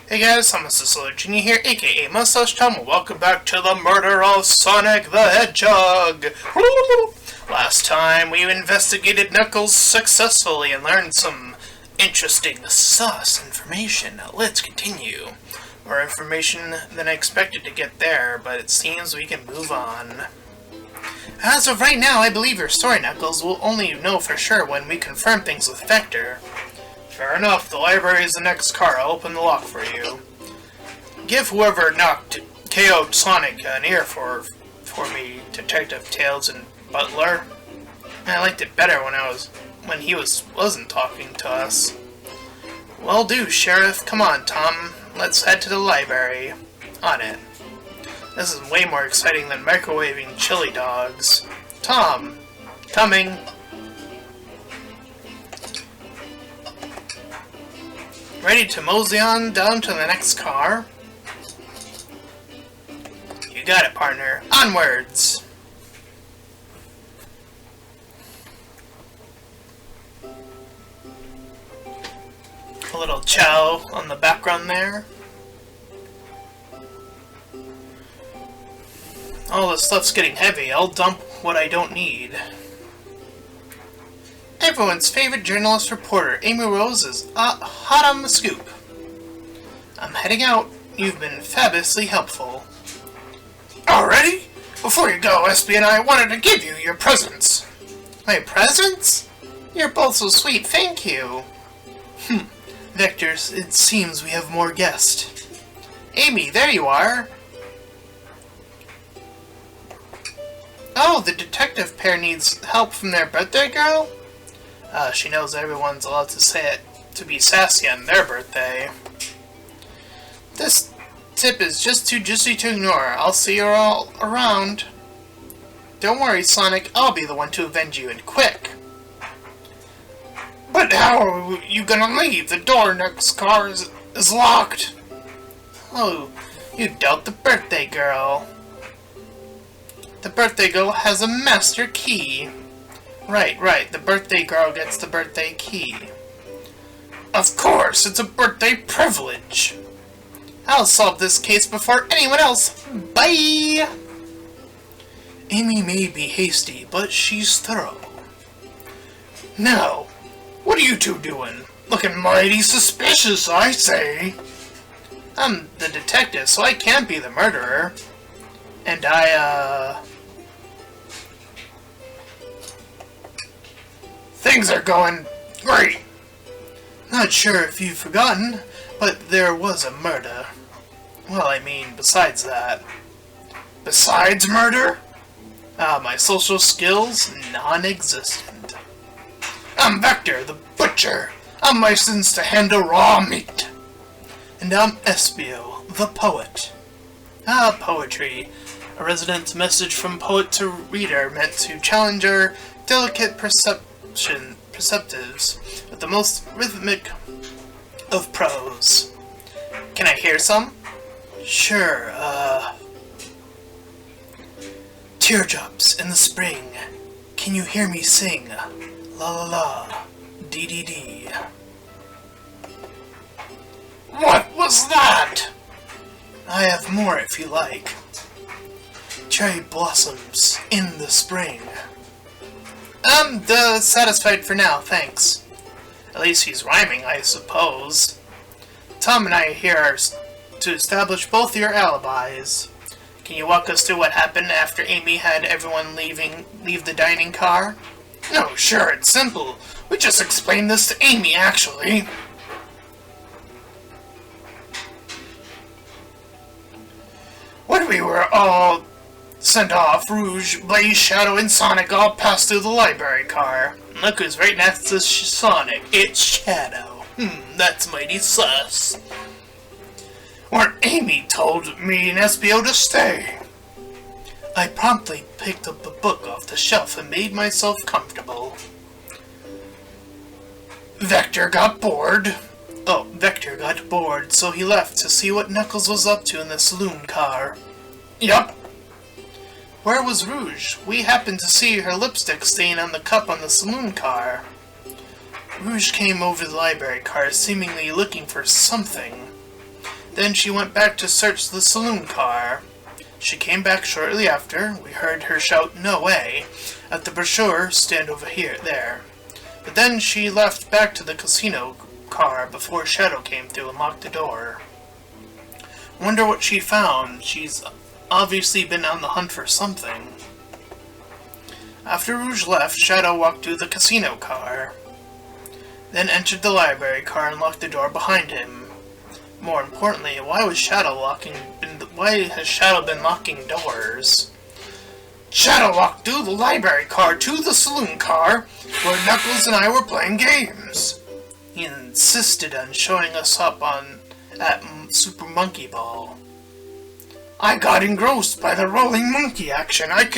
Hey guys, I'm Mr. Junior here, aka Mustached, and welcome back to the murder of Sonic the Hedgehog! Last time we investigated Knuckles successfully and learned some interesting sus information. Now let's continue. More information than I expected to get there, but it seems we can move on. As of right now, I believe your story, Knuckles. We'll only know for sure when we confirm things with Vector. Fair enough, the library is the next car. I'll open the lock for you. Give whoever KO'd Sonic an ear for me, Detective Tails and Butler. I liked it better when he wasn't talking to us. Well do, Sheriff. Come on, Tom. Let's head to the library. On it. This is way more exciting than microwaving chili dogs. Tom! Coming! Ready to mosey on down to the next car? You got it, partner. Onwards! A little chow on the background there. All this stuff's getting heavy. I'll dump what I don't need. Everyone's favorite journalist reporter, Amy Rose, is hot on the scoop. I'm heading out. You've been fabulously helpful. Already? Before you go, Espio and I wanted to give you your presents. My presents? You're both so sweet, thank you. Vector, it seems we have more guests. Amy, there you are. Oh, the detective pair needs help from their birthday girl? She knows everyone's allowed to say it to be sassy on their birthday. This tip is just too juicy to ignore. I'll see you all around. Don't worry, Sonic. I'll be the one to avenge you, and quick. But how are you gonna leave? The door next car is locked. Oh, you doubt the birthday girl. The birthday girl has a master key. Right, the birthday girl gets the birthday key. Of course, it's a birthday privilege. I'll solve this case before anyone else. Bye! Amy may be hasty, but she's thorough. Now, what are you two doing? Looking mighty suspicious, I say. I'm the detective, so I can't be the murderer. And Things are going great. Not sure if you've forgotten, but there was a murder. Well, I mean, besides that. Besides murder? My social skills, non-existent. I'm Vector, the butcher. I'm licensed to handle raw meat. And I'm Espio, the poet. Poetry. A resonant message from poet to reader meant to challenge our delicate perceptives with the most rhythmic of prose. Can I hear some? Sure, Teardrops in the spring. Can you hear me sing? La la la, dee dee dee. What was that? I have more if you like. Cherry blossoms in the spring. I'm satisfied for now, thanks. At least he's rhyming, I suppose. Tom and I here are to establish both your alibis. Can you walk us through what happened after Amy had everyone leave the dining car? No, sure, it's simple. We just explained this to Amy, actually. When we were all sent off, Rouge, Blaze, Shadow, and Sonic all passed through the library car. Look who's right next to Sonic. It's Shadow. That's mighty sus. Where Amy told me and Espio to stay. I promptly picked up a book off the shelf and made myself comfortable. Vector got bored. Vector got bored, so he left to see what Knuckles was up to in the saloon car. Yup. Where was Rouge? We happened to see her lipstick stain on the cup on the saloon car. Rouge came over the library car, seemingly looking for something. Then she went back to search the saloon car. She came back shortly after. We heard her shout, "No way," at the brochure stand over there. But then she left back to the casino car before Shadow came through and locked the door. Wonder what she found. She's obviously been on the hunt for something. After Rouge left, Shadow walked through the casino car, then entered the library car and locked the door behind him. More importantly, why has Shadow been locking doors? Shadow walked through the library car to the saloon car, where Knuckles and I were playing games. He insisted on showing us up at Super Monkey Ball. I got engrossed by the rolling monkey action. I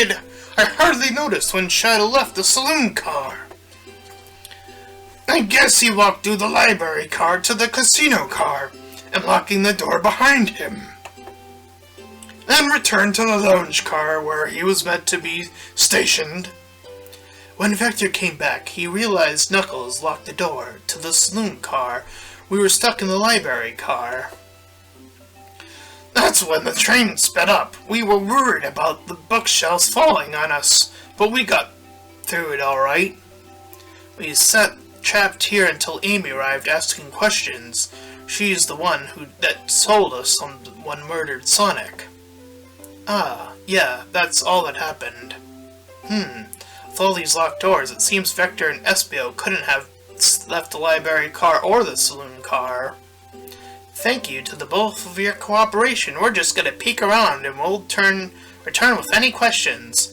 hardly noticed when Shadow left the saloon car. I guess he walked through the library car to the casino car, and locking the door behind him. Then returned to the lounge car where he was meant to be stationed. When Vector came back, he realized Knuckles locked the door to the saloon car. We were stuck in the library car. That's when the train sped up. We were worried about the bookshelves falling on us, but we got through it all right. We sat trapped here until Amy arrived asking questions. She's the one that told us someone murdered Sonic. Ah, yeah, that's all that happened. With all these locked doors, it seems Vector and Espio couldn't have left the library car or the saloon car. Thank you to the both of your cooperation. We're just gonna peek around and we'll return with any questions.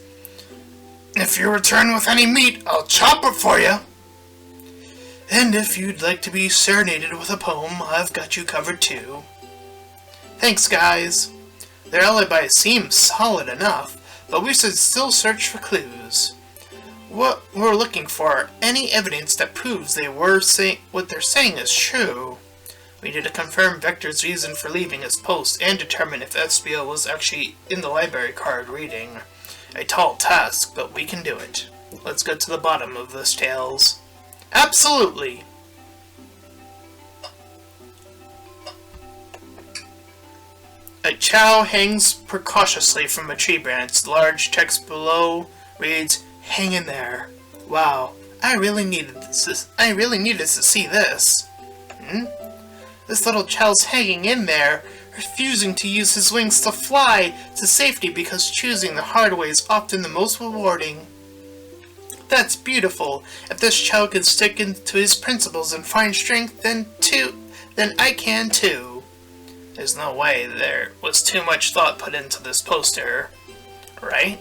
If you return with any meat, I'll chop it for you. And if you'd like to be serenaded with a poem, I've got you covered too. Thanks, guys. Their alibi seems solid enough, but we should still search for clues. What we're looking for are any evidence that proves what they're saying is true. We need to confirm Vector's reason for leaving his post and determine if Espio was actually in the library card reading. A tall task, but we can do it. Let's get to the bottom of this, Tails. Absolutely! A chow hangs precautiously from a tree branch. The large text below reads, "Hang in there." Wow, I really needed to see this. This little chow's hanging in there, refusing to use his wings to fly to safety because choosing the hard way is often the most rewarding. That's beautiful. If this chow can stick to his principles and find strength, then I can too. There's no way there was too much thought put into this poster, right?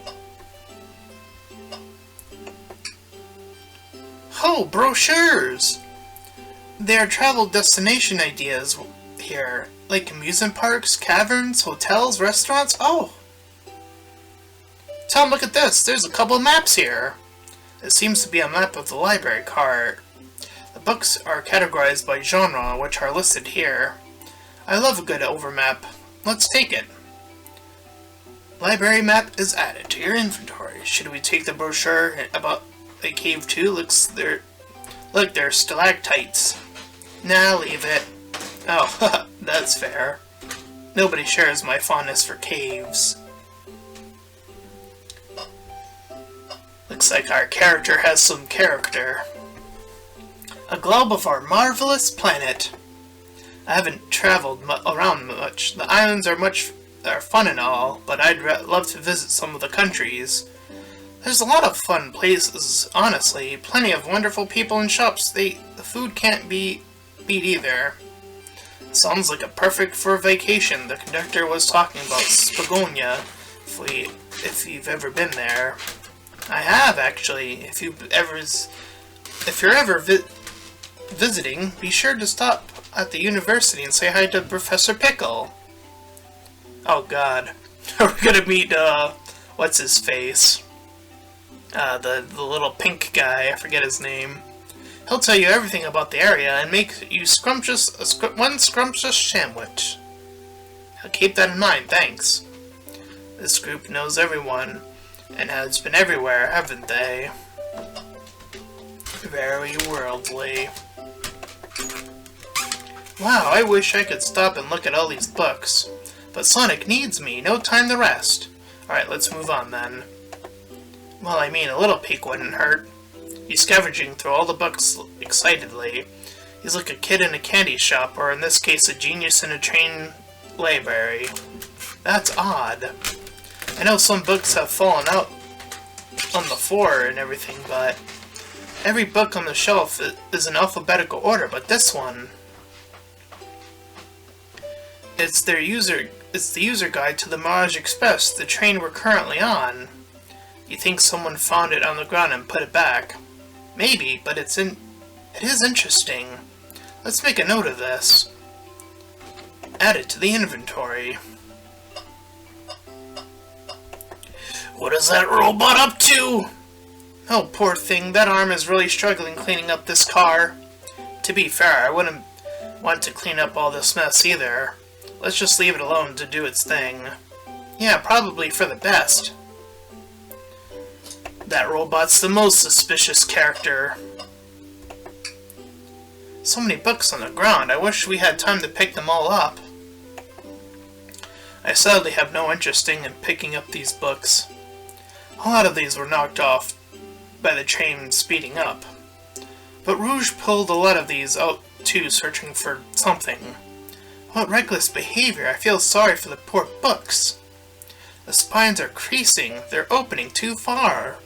Oh, brochures! There are travel destination ideas here, like amusement parks, caverns, hotels, restaurants. Oh! Tom, look at this! There's a couple of maps here! It seems to be a map of the library card. The books are categorized by genre, which are listed here. I love a good overmap. Let's take it. Library map is added to your inventory. Should we take the brochure about a cave too? Look, there's stalactites. Nah, leave it. Oh, that's fair. Nobody shares my fondness for caves. Looks like our character has some character. A globe of our marvelous planet. I haven't traveled around much. The islands are fun and all, but I'd love to visit some of the countries. There's a lot of fun places, honestly. Plenty of wonderful people and shops. The food can't be beat either. Sounds like a perfect for a vacation. The conductor was talking about Spagonia, if you've ever been there. I have, actually. If you're ever visiting, be sure to stop at the university and say hi to Professor Pickle. Oh god. We're gonna meet, what's his face? The little pink guy, I forget his name. He'll tell you everything about the area and make you one scrumptious sandwich. I'll keep that in mind, thanks. This group knows everyone, and has been everywhere, haven't they? Very worldly. Wow, I wish I could stop and look at all these books. But Sonic needs me, no time to rest. Alright, let's move on then. Well, I mean, a little peek wouldn't hurt. He's scavenging through all the books excitedly. He's like a kid in a candy shop, or in this case, a genius in a train library. That's odd. I know some books have fallen out on the floor and everything, but every book on the shelf is in alphabetical order, but this one... It's the user guide to the Mirage Express, the train we're currently on. You think someone found it on the ground and put it back? Maybe, but it is interesting. Let's make a note of this. Add it to the inventory. What is that robot up to? Oh, poor thing, that arm is really struggling cleaning up this car. To be fair, I wouldn't want to clean up all this mess either. Let's just leave it alone to do its thing. Yeah, probably for the best. That robot's the most suspicious character. So many books on the ground, I wish we had time to pick them all up. I sadly have no interest in picking up these books. A lot of these were knocked off by the train speeding up. But Rouge pulled a lot of these out too, searching for something. What reckless behavior! I feel sorry for the poor books. The spines are creasing, they're opening too far.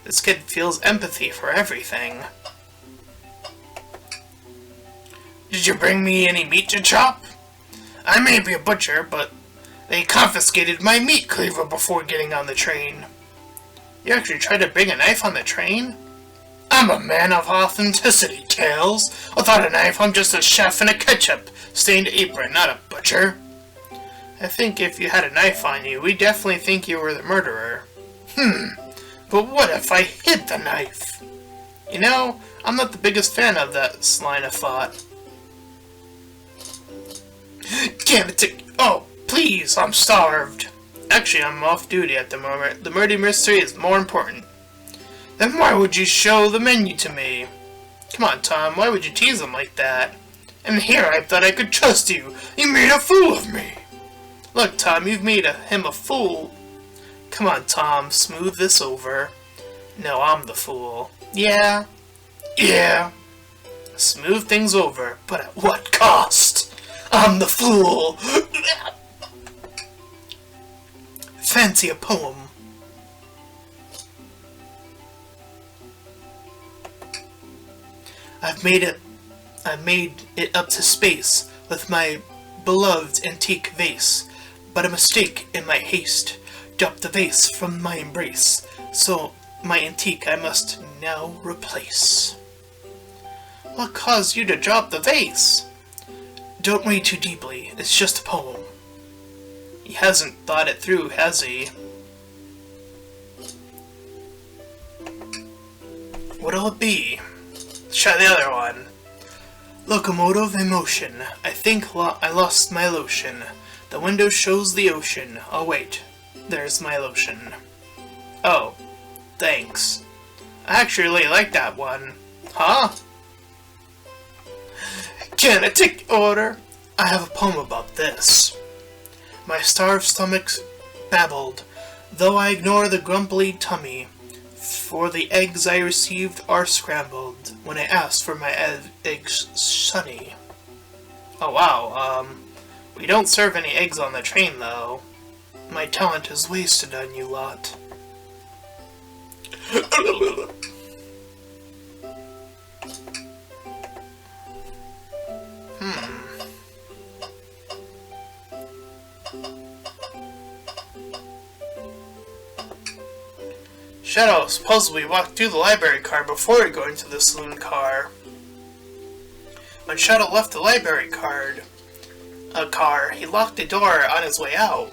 This kid feels empathy for everything. Did you bring me any meat to chop? I may be a butcher, but they confiscated my meat cleaver before getting on the train. You actually tried to bring a knife on the train? I'm a man of authenticity, Tails. Without a knife, I'm just a chef in a ketchup-stained apron, not a butcher. I think if you had a knife on you, we'd definitely think you were the murderer. But what if I hid the knife? You know, I'm not the biggest fan of that line of thought. Damn it! Oh, please, I'm starved. Actually, I'm off duty at the moment. The murder mystery is more important. Then why would you show the menu to me? Come on, Tom, why would you tease him like that? And here I thought I could trust you. You made a fool of me. Look, Tom, you've made him a fool. Come on, Tom, smooth this over. No, I'm the fool. Yeah. Smooth things over, but at what cost? I'm the fool. Fancy a poem. I've made it up to space with my beloved antique vase, but a mistake in my haste dropped the vase from my embrace, so my antique I must now replace. What caused you to drop the vase? Don't read too deeply, it's just a poem. He hasn't thought it through, has he? What'll it be? Let's try the other one. Locomotive in motion. I think I lost my lotion. The window shows the ocean. Oh wait, there's my lotion. Oh, thanks. I actually really like that one. Huh? Can I take your order? I have a poem about this. My starved stomach babbled, though I ignore the grumbly tummy, for the eggs I received are scrambled when I asked for my eggs sunny. Oh wow, we don't serve any eggs on the train though. My talent is wasted on you lot. Shadow, suppose we walk through the library car before we go into the saloon car. When Shadow left the library car, he locked the door on his way out.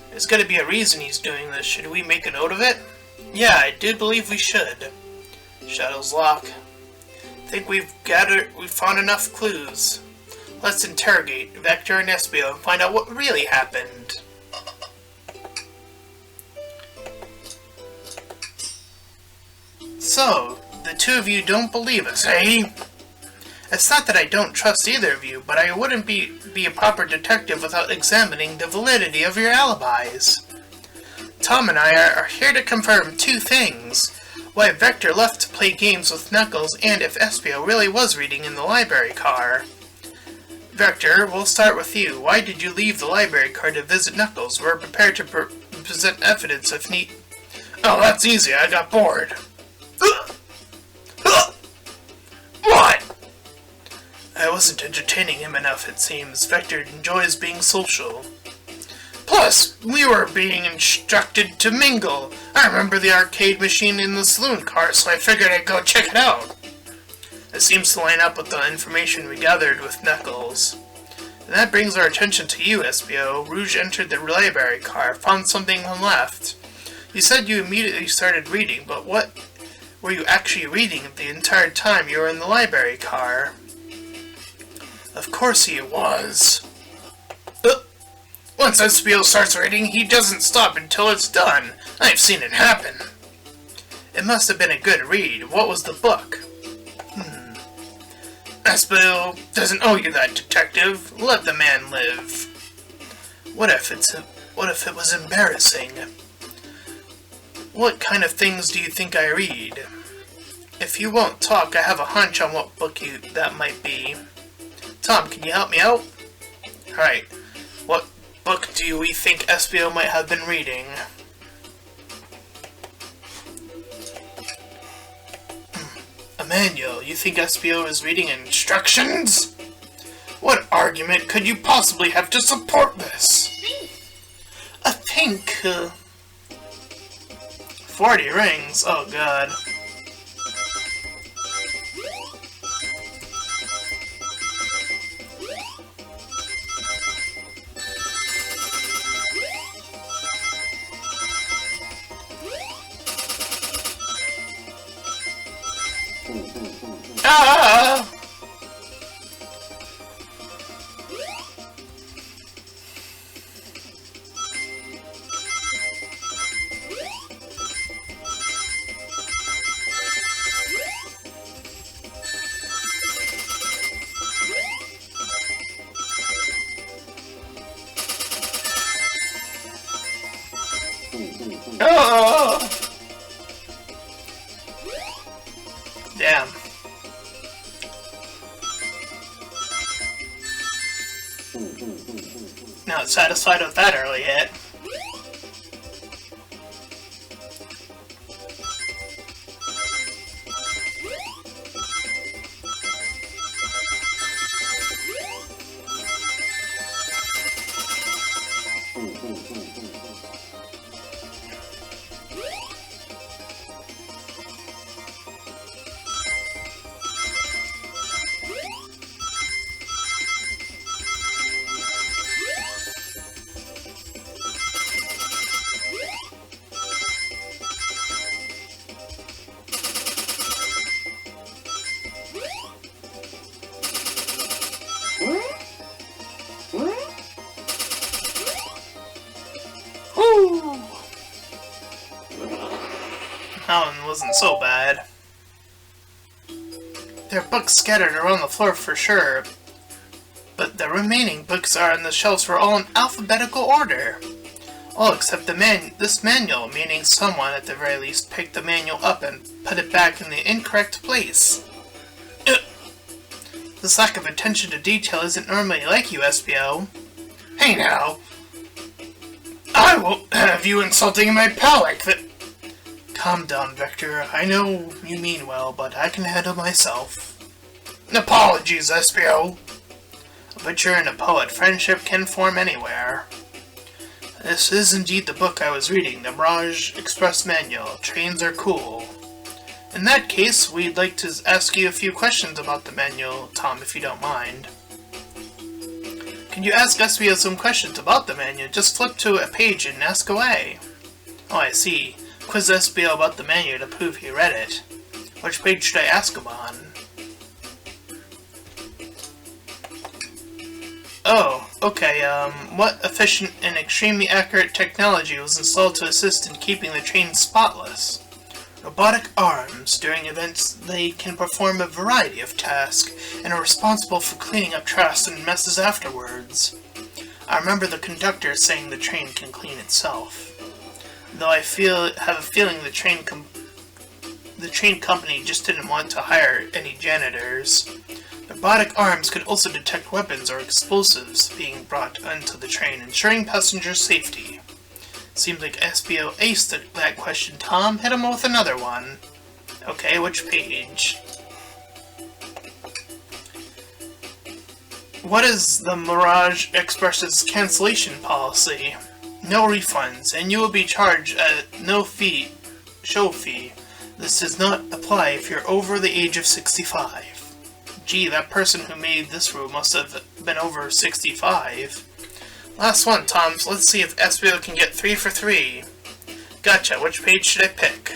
There's gotta be a reason he's doing this. Should we make a note of it? Yeah, I do believe we should. Shadow's lock. Think we've found enough clues. Let's interrogate Vector and Espio and find out what really happened. So, the two of you don't believe us, eh? It's not that I don't trust either of you, but I wouldn't be a proper detective without examining the validity of your alibis. Tom and I are here to confirm two things. Why Vector left to play games with Knuckles, and if Espio really was reading in the library car. Vector, we'll start with you. Why did you leave the library car to visit Knuckles? We're prepared to present evidence if need... Oh, that's easy. I got bored. What? I wasn't entertaining him enough, it seems. Vector enjoys being social. Plus, we were being instructed to mingle. I remember the arcade machine in the saloon car, so I figured I'd go check it out. It seems to line up with the information we gathered with Knuckles. And that brings our attention to you, Espio. Rouge entered the library car, found something and left. You said you immediately started reading, but what were you actually reading the entire time you were in the library car? Of course he was. Once Espio starts reading, he doesn't stop until it's done. I've seen it happen. It must have been a good read. What was the book? Espio doesn't owe you that, detective. Let the man live. What if it was embarrassing? What kind of things do you think I read? If you won't talk, I have a hunch on what book that might be. Tom, can you help me out? Alright, what book do we think Espio might have been reading? A manual. You think Espio is reading instructions? What argument could you possibly have to support this? I think, 40 rings? Oh god. Ah! Oh! Damn. Not satisfied with that early hit. That one wasn't so bad. There are books scattered around the floor for sure, but the remaining books are on the shelves were all in alphabetical order. All except this manual, meaning someone at the very least picked the manual up and put it back in the incorrect place. This lack of attention to detail isn't normally like you, Espio. Hey now! I won't have you insulting my pal like that! Calm down, Vector. I know you mean well, but I can handle myself. Apologies, Espio. A butcher and a poet. Friendship can form anywhere. This is indeed the book I was reading, the Mirage Express Manual. Trains are cool. In that case, we'd like to ask you a few questions about the manual, Tom, if you don't mind. Can you ask Espio some questions about the manual? Just flip to a page and ask away. Oh, I see. Quiz Espio about the manual to prove he read it. Which page should I ask him on? Oh, okay, what efficient and extremely accurate technology was installed to assist in keeping the train spotless? robotic arms. During events, they can perform a variety of tasks and are responsible for cleaning up trash and messes afterwards. I remember the conductor saying the train can clean itself. Though I have a feeling the train company just didn't want to hire any janitors. Robotic arms could also detect weapons or explosives being brought onto the train, ensuring passenger safety. Seems like Espio aced that question, Tom. Hit him with another one. Okay, which page? What is the Mirage Express's cancellation policy? No refunds, and you will be charged a show fee. This does not apply if you're over the age of 65. Gee, that person who made this rule must have been over 65. Last one, Tom, so let's see if Espio can get 3 for 3. Gotcha, which page should I pick?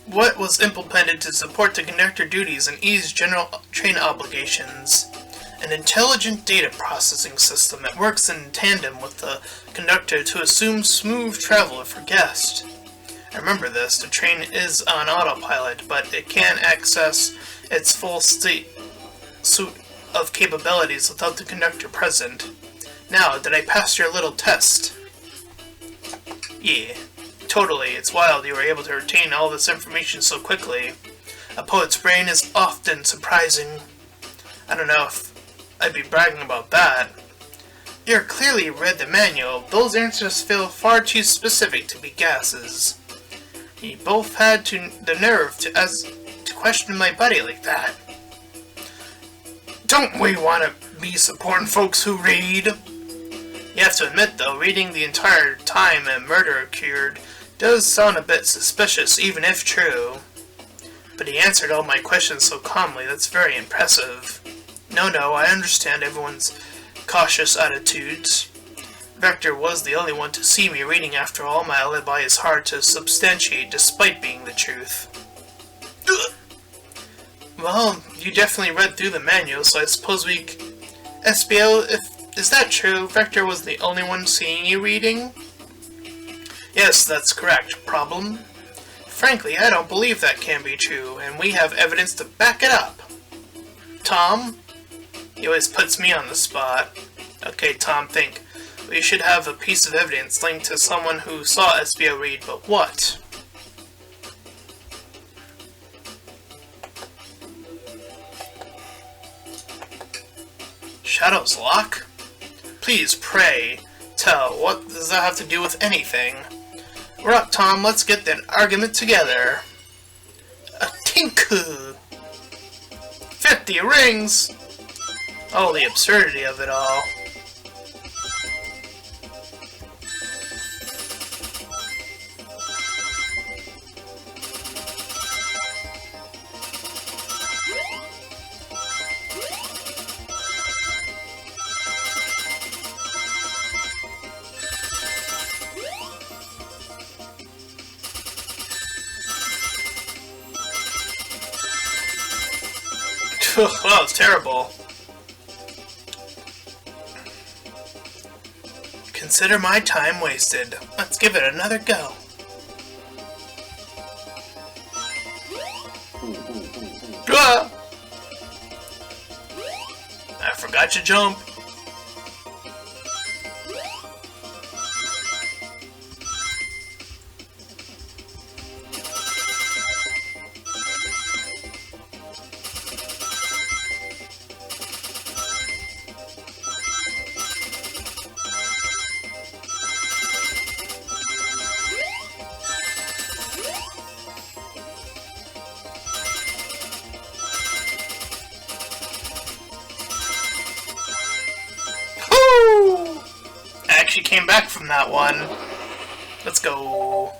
What was implemented to support the conductor duties and ease general train obligations? An intelligent data processing system that works in tandem with the conductor to assume smooth travel for guests. Remember this, the train is on autopilot, but it can access its full suite of capabilities without the conductor present. Now, did I pass your little test? Yeah, totally. It's wild you were able to retain all this information so quickly. A poet's brain is often surprising. I don't know if I'd be bragging about that. You clearly read the manual. Those answers feel far too specific to be guesses. You both had the nerve to question my buddy like that. Don't we want to be supporting folks who read? You have to admit, though, reading the entire time a murder occurred does sound a bit suspicious, even if true. But he answered all my questions so calmly, that's very impressive. No, I understand everyone's cautious attitudes. Vector was the only one to see me reading after all. My alibi is hard to substantiate despite being the truth. Well, you definitely read through the manual, so I suppose Espio, is that true? Vector was the only one seeing you reading? Yes, that's correct. Problem? Frankly, I don't believe that can be true, and we have evidence to back it up. Tom? He always puts me on the spot. Okay, Tom, think. We should have a piece of evidence linked to someone who saw Espio read, but what? Shadow's lock? Please, pray, tell, what does that have to do with anything? We're up, Tom, let's get that argument together. A tinku! 50 rings! Oh, the absurdity of it all. That was terrible. Consider my time wasted. Let's give it another go. Ah! I forgot to jump. Actually came back from that one. Let's go.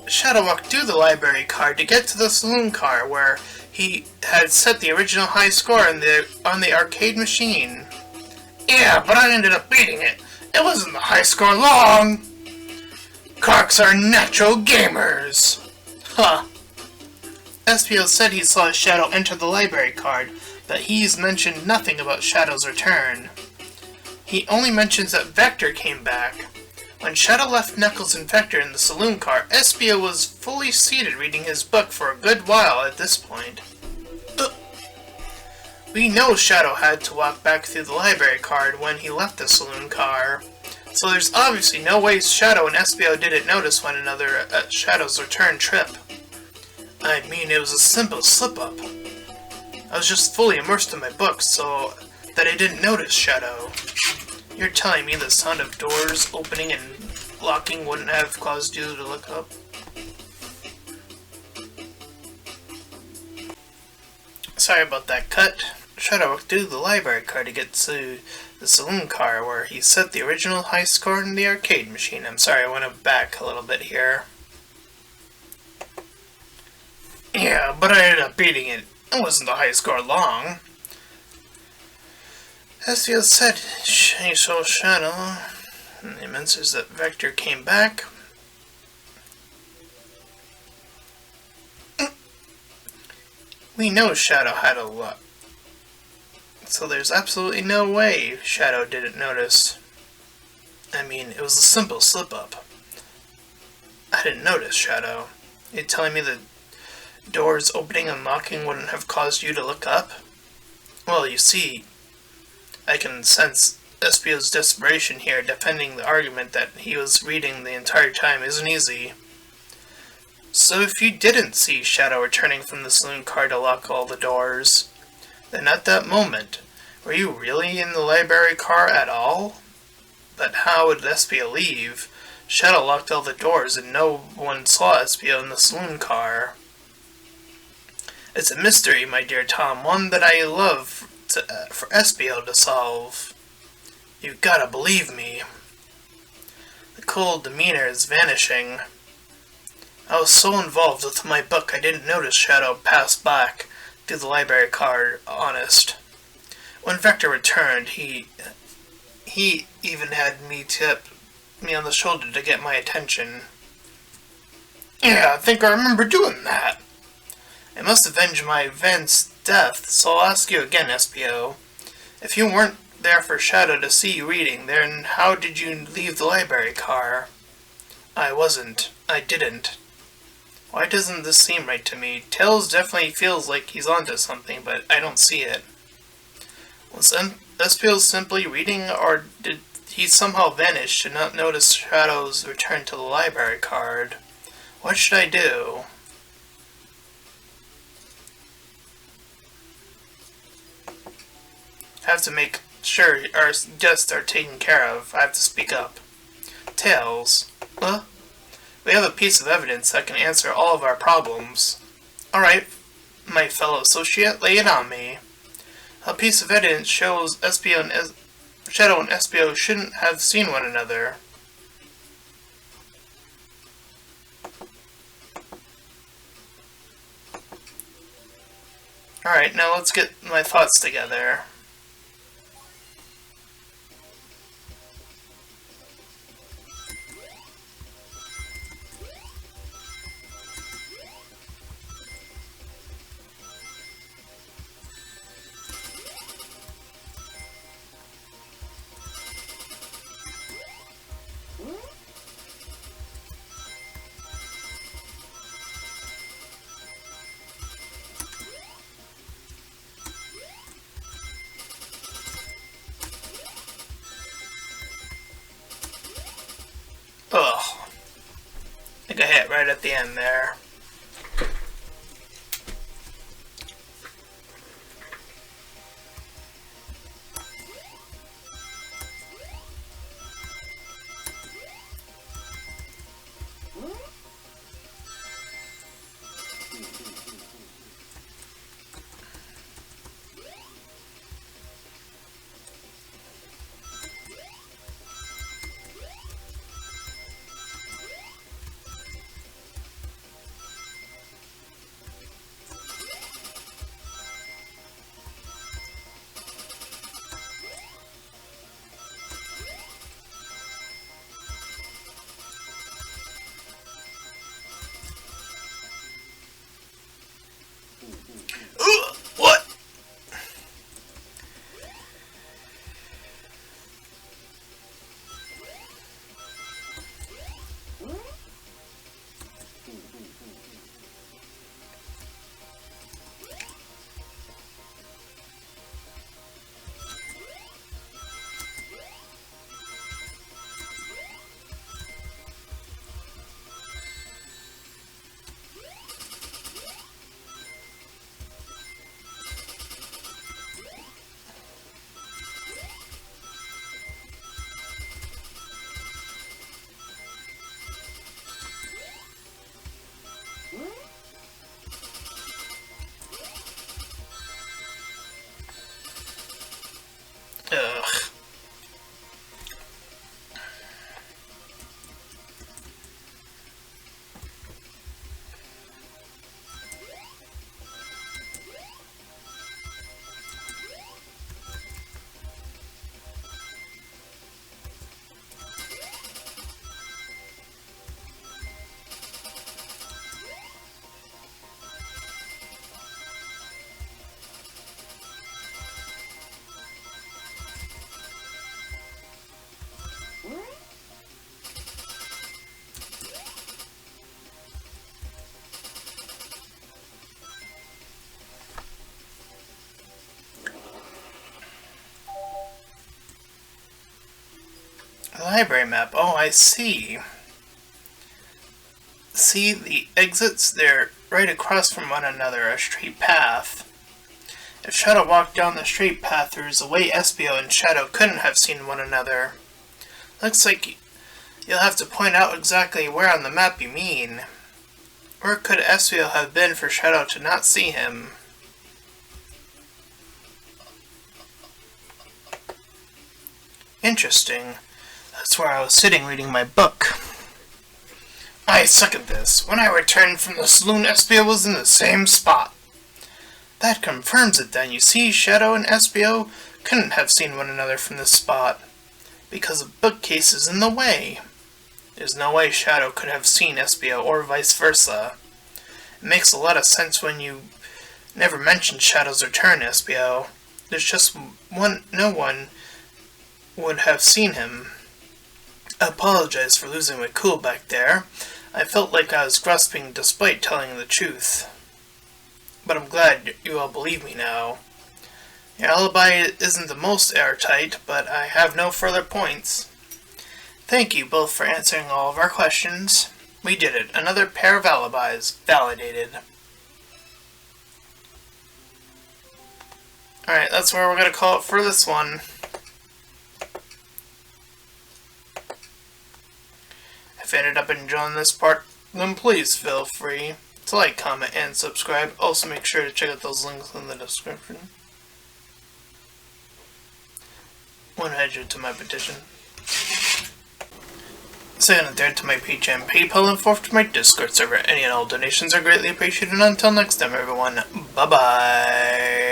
Shadow walked through the library card to get to the saloon car where he had set the original high score on the arcade machine. Yeah, but I ended up beating it. It wasn't the high score long. Crocs are natural gamers. Huh. Espio said he saw Shadow enter the library card, but he's mentioned nothing about Shadow's return. He only mentions that Vector came back. When Shadow left Knuckles and Vector in the saloon car, Espio was fully seated reading his book for a good while at this point. We know Shadow had to walk back through the library card when he left the saloon car, so there's obviously no way Shadow and Espio didn't notice one another at Shadow's return trip. I mean, it was a simple slip-up. I was just fully immersed in my book, so that I didn't notice Shadow. You're telling me the sound of doors opening and locking wouldn't have caused you to look up? Sorry about that cut. Shadow walked through the library car to get to the saloon car where he set the original high score in the arcade machine. I'm sorry, I went back a little bit here. Yeah, but I ended up beating it. It wasn't the high score long. As Field said, he saw Shadow. And the answers that Vector came back. We know Shadow had a lot. So there's absolutely no way Shadow didn't notice. I mean, it was a simple slip-up. I didn't notice Shadow. You're telling me the doors opening and locking wouldn't have caused you to look up? Well, you see, I can sense Espio's desperation here. Defending the argument that he was reading the entire time isn't easy. So if you didn't see Shadow returning from the saloon car to lock all the doors, then at that moment, were you really in the library car at all? But how would Espio leave? Shadow locked all the doors and no one saw Espio in the saloon car. It's a mystery, my dear Tom, one that I love for Espio to solve. You gotta believe me. The cold demeanor is vanishing. I was so involved with my book I didn't notice Shadow pass back through the library card, honest. When Vector returned, he even had me tip me on the shoulder to get my attention. Yeah, I think I remember doing that. I must avenge my Ven's death, so I'll ask you again, Espio. If you weren't there for Shadow to see you reading, then how did you leave the library car? I wasn't. I didn't. Why doesn't this seem right to me? Tails definitely feels like he's onto something, but I don't see it. Was Espio simply reading, or did he somehow vanish and not notice Shadow's return to the library card? What should I do? I have to make sure our guests are taken care of. I have to speak up. Tails. Huh? We have a piece of evidence that can answer all of our problems. Alright, my fellow associate, lay it on me. A piece of evidence shows Shadow and Espio shouldn't have seen one another. Alright, now let's get my thoughts together. Ugh. I think I hit right at the end there. library map. Oh, I see. See the exits? They're right across from one another, a straight path. If Shadow walked down the straight path, there's a way Espio and Shadow couldn't have seen one another. Looks like you'll have to point out exactly where on the map you mean. Where could Espio have been for Shadow to not see him? Interesting. That's where I was sitting reading my book. I second this. When I returned from the saloon, Espio was in the same spot. That confirms it then. You see, Shadow and Espio couldn't have seen one another from this spot, because the bookcase is in the way. There's no way Shadow could have seen Espio, or vice versa. It makes a lot of sense when you never mentioned Shadow's return, Espio. There's just no one would have seen him. I apologize for losing my cool back there. I felt like I was grasping despite telling the truth. But I'm glad you all believe me now. Your alibi isn't the most airtight, but I have no further points. Thank you both for answering all of our questions. We did it. Another pair of alibis validated. Alright, that's where we're going to call it for this one. If you ended up enjoying this part, then please feel free to like, comment, and subscribe. Also make sure to check out those links in the description. One hedgehog to my petition. Second and third to my Patreon, PayPal, and fourth to my Discord server. Any and all donations are greatly appreciated. And until next time, everyone, bye-bye.